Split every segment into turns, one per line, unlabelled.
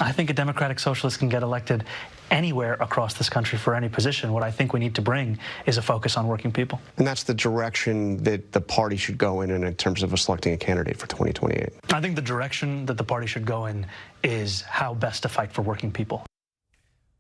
I think a Democratic Socialist can get elected anywhere across this country for any position. What I think we need to bring is a focus on working people.
And that's the direction that the party should go in terms of selecting a candidate for 2028.
I think the direction that the party should go in is how best to fight for working people.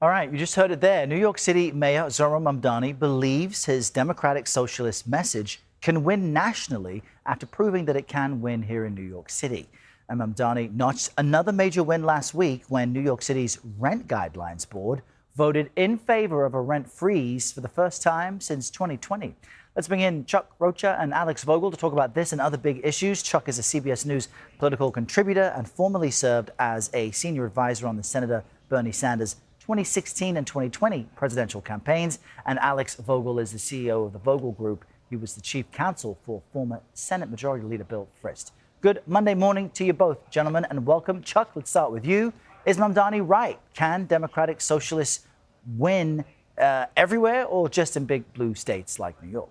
All right, you just heard it there. New York City Mayor Zohran Mamdani believes his Democratic Socialist message can win nationally after proving that it can win here in New York City. And Mamdani notched another major win last week when New York City's Rent Guidelines Board voted in favor of a rent freeze for the first time since 2020. Let's bring in Chuck, Rocha, and Alex Vogel to talk about this and other big issues. Chuck is a CBS News political contributor and formerly served as a senior advisor on the Senator Bernie Sanders' 2016 and 2020 presidential campaigns. And Alex Vogel is the CEO of the Vogel Group. He was the chief counsel for former Senate Majority Leader Bill Frist. Good Monday morning to you both, gentlemen, and welcome. Chuck, let's start with you. Is Mamdani right? Can Democratic Socialists win everywhere or just in big blue states like New York?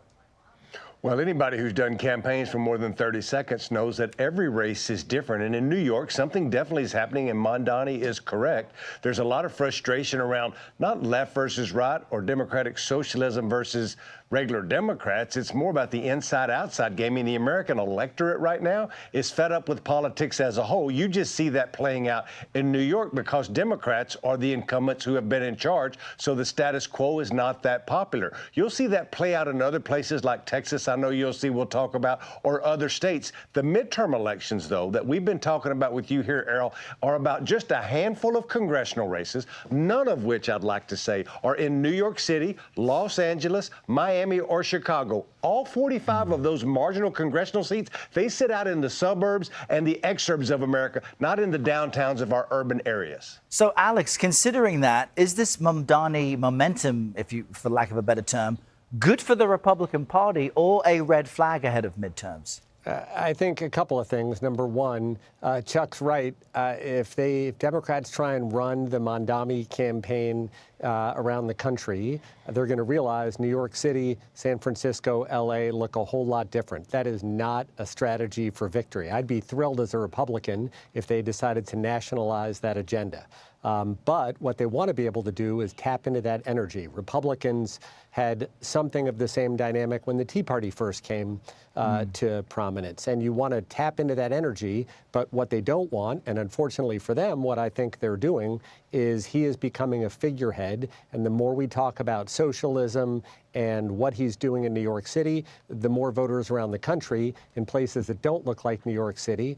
Well, anybody who's done campaigns for more than 30 seconds knows that every race is different. And in New York, something definitely is happening, and Mamdani is correct. There's a lot of frustration around not left versus right or Democratic socialism versus regular Democrats. It's more about the inside-outside game. And the American electorate right now is fed up with politics as a whole. You just see that playing out in New York because Democrats are the incumbents who have been in charge, so the status quo is not that popular. You'll see that play out in other places like Texas, I know you'll see, we'll talk about, or other states. The midterm elections, though, that we've been talking about with you here, Errol, are about just a handful of congressional races, none of which I'd like to say are in New York City, Los Angeles, Miami, or Chicago. All 45 of those marginal congressional seats, they sit out in the suburbs and the exurbs of America, not in the downtowns of our urban areas.
So, Alex, considering that, is this Mamdani momentum, for lack of a better term, good for the Republican Party or a red flag ahead of midterms?
I think a couple of things. Number one, Chuck's right. If Democrats try and run the Mamdani campaign around the country, they're going to realize New York City, San Francisco, L.A. look a whole lot different. That is not a strategy for victory. I'd be thrilled as a Republican if they decided to nationalize that agenda. But what they want to be able to do is tap into that energy. Republicans had something of the same dynamic when the Tea Party first came to prominence. And you want to tap into that energy. But what they don't want, and unfortunately for them, what I think they're doing, is he is becoming a figurehead. And the more we talk about socialism and what he's doing in New York City, the more voters around the country in places that don't look like New York City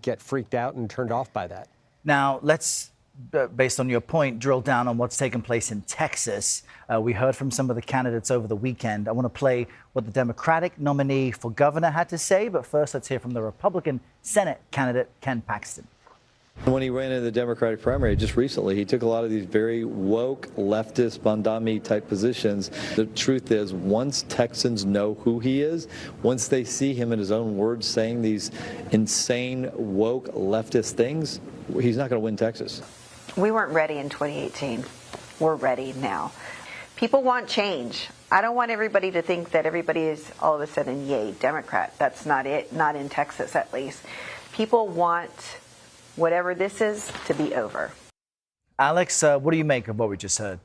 get freaked out and turned off by that.
Now, let's, based on your point, drill down on what's taken place in Texas. We heard from some of the candidates over the weekend. I want to play what the Democratic nominee for governor had to say, but first let's hear from the Republican Senate candidate, Ken Paxton.
When he ran in the Democratic primary just recently, he took a lot of these very woke, leftist, Mamdani type positions. The truth is, once Texans know who he is, once they see him in his own words saying these insane, woke, leftist things, he's not going to win Texas.
We weren't ready in 2018. We're ready now. People want change. I don't want everybody to think that everybody is all of a sudden, yay, Democrat. That's not it, not in Texas at least. People want whatever this is to be over.
Alex, what do you make of what we just heard?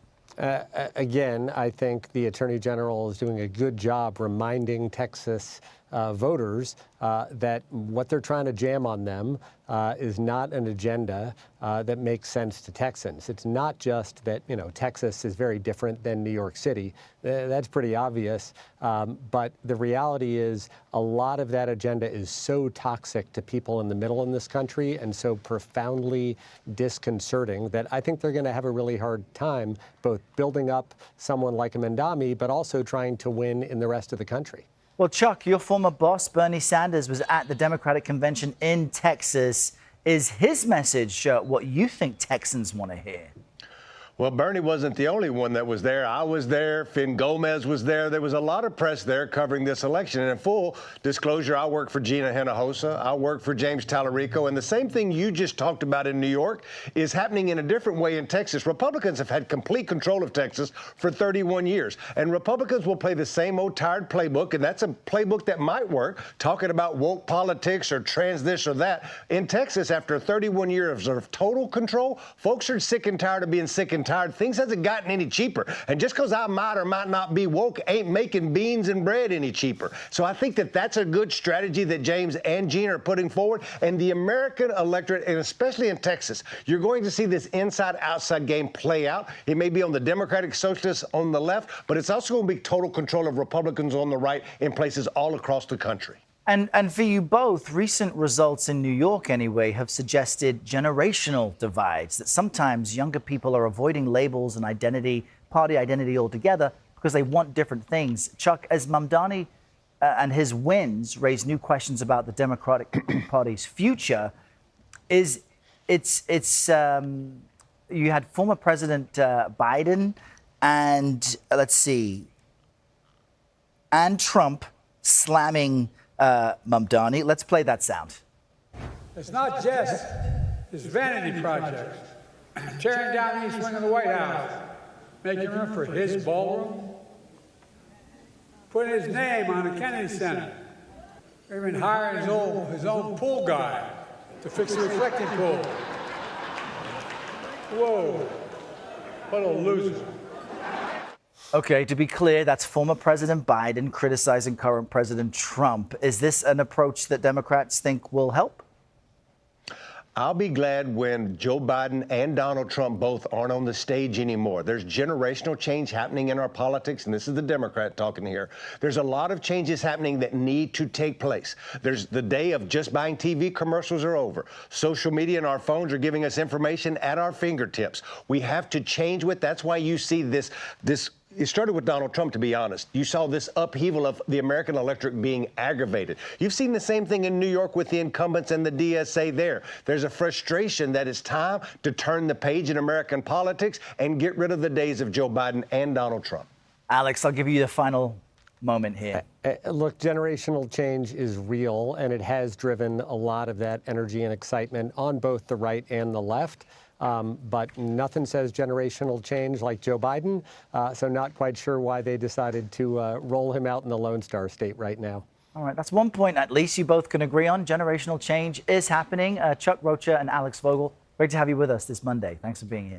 Again, I think the Attorney General is doing a good job reminding Texas voters that what they're trying to jam on them is not an agenda that makes sense to Texans. It's not just that, Texas is very different than New York City. That's pretty obvious. But the reality is a lot of that agenda is so toxic to people in the middle in this country and so profoundly disconcerting that I think they're going to have a really hard time both building up someone like a Mamdani, but also trying to win in the rest of the country.
Well, Chuck, your former boss, Bernie Sanders, was at the Democratic convention in Texas. Is his message what you think Texans want to hear?
Well, Bernie wasn't the only one that was there. I was there. Finn Gomez was there. There was a lot of press there covering this election. And in full disclosure, I work for Gina Hinojosa. I work for James Tallarico. And the same thing you just talked about in New York is happening in a different way in Texas. Republicans have had complete control of Texas for 31 years. And Republicans will play the same old tired playbook. And that's a playbook that might work, talking about woke politics or trans this or that. In Texas, after 31 years of total control, folks are sick and tired of being sick and tired. Things hasn't gotten any cheaper. And just because I might or might not be woke ain't making beans and bread any cheaper. So I think that that's a good strategy that James and Gina are putting forward. And the American electorate, and especially in Texas, you're going to see this inside-outside game play out. It may be on the Democratic Socialists on the left, but it's also going to be total control of Republicans on the right in places all across the country.
And for you both, recent results in New York, anyway, have suggested generational divides, that sometimes younger people are avoiding labels and identity, party identity altogether, because they want different things. Chuck, as Mamdani and his wins raise new questions about the Democratic Party's future, you had former President Biden and, and Trump slamming Mamdani. Let's play that sound.
It's not just his vanity projects, tearing down the east wing of the White House, making room for his ballroom, putting his name on the Kennedy Center, even hiring his own pool guy to fix the reflecting pool. Whoa, what a loser.
Okay, to be clear, that's former President Biden criticizing current President Trump. Is this an approach that Democrats think will help?
I'll be glad when Joe Biden and Donald Trump both aren't on the stage anymore. There's generational change happening in our politics, and this is the Democrat talking here. There's a lot of changes happening that need to take place. There's the day of just buying TV commercials are over. Social media and our phones are giving us information at our fingertips. We have to change with. That's why you see this. It started with Donald Trump, to be honest. You saw this upheaval of the American electorate being aggravated. You've seen the same thing in New York with the incumbents and the DSA there. There's a frustration that it's time to turn the page in American politics and get rid of the days of Joe Biden and Donald Trump.
Alex, I'll give you the final moment here.
Look, generational change is real, and it has driven a lot of that energy and excitement on both the right and the left. But nothing says generational change like Joe Biden, so not quite sure why they decided to roll him out in the Lone Star State right now.
All right, that's one point at least you both can agree on. Generational change is happening. Chuck, Rocha, and Alex Vogel, great to have you with us this Monday. Thanks for being here.